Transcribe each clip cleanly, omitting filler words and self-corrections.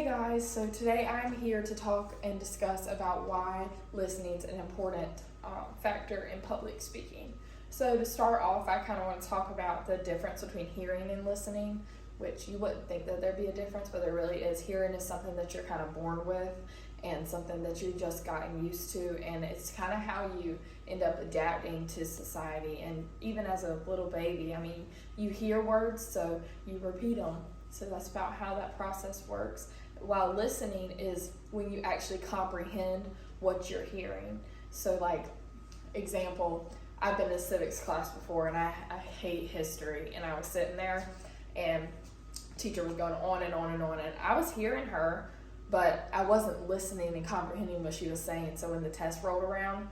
Hey guys, so today I'm here to talk and discuss about why listening is an important factor in public speaking. So to start off, I kind of want to talk about the difference between hearing and listening, which you wouldn't think that there'd be a difference, but there really is. Hearing is something that you're kind of born with and something that you've just gotten used to, and it's kind of how you end up adapting to society. And even as a little baby, you hear words, so you repeat them. So that's about how that process works. While listening is when you actually comprehend what you're hearing. So like, example, I've been in civics class before and I hate history, and I was sitting there and teacher was going on and on and on, and I was hearing her, but I wasn't listening and comprehending what she was saying. So when the test rolled around,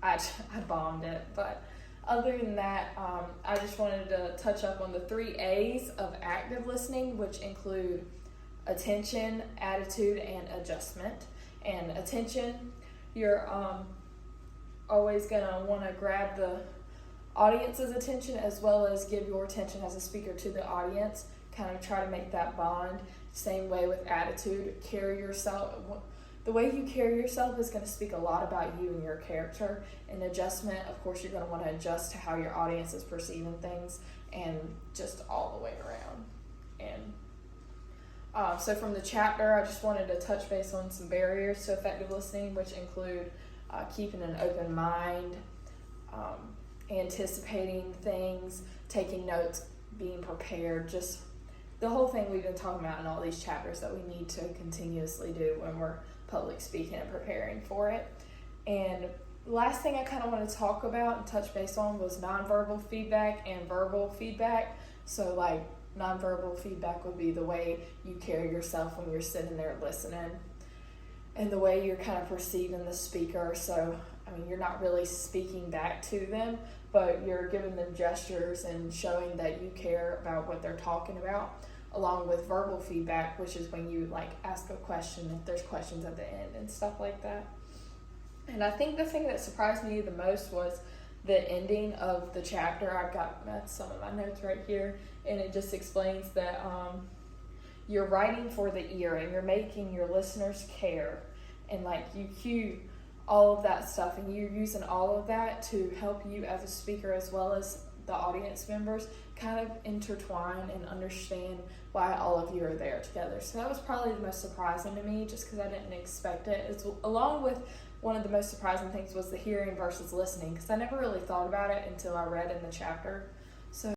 I bombed it. But other than that, I just wanted to touch up on the 3 A's of active listening, which include attention, attitude, and adjustment. And attention, you're always going to want to grab the audience's attention as well as give your attention as a speaker to the audience, kind of try to make that bond. Same way with attitude, carry yourself. The way you carry yourself is going to speak a lot about you and your character. And adjustment, of course, you're going to want to adjust to how your audience is perceiving things, and just all the way around. And so from the chapter, I just wanted to touch base on some barriers to effective listening, which include keeping an open mind, anticipating things, taking notes, being prepared, just the whole thing we've been talking about in all these chapters that we need to continuously do when we're public speaking and preparing for it. And last thing I kind of want to talk about and touch base on was nonverbal feedback and verbal feedback. So like nonverbal feedback would be the way you carry yourself when you're sitting there listening, and the way you're kind of perceiving the speaker. So you're not really speaking back to them, but you're giving them gestures and showing that you care about what they're talking about, along with verbal feedback, which is when you like ask a question, if there's questions at the end and stuff like that. And I think the thing that surprised me the most was the ending of the chapter. I've got some of my notes right here, and it just explains that you're writing for the ear and you're making your listeners care, and like you cue all of that stuff, and you're using all of that to help you as a speaker as well as the audience members kind of intertwine and understand why all of you are there together. So that was probably the most surprising to me, just because I didn't expect it. It's along with one of the most surprising things was the hearing versus listening, because I never really thought about it until I read in the chapter.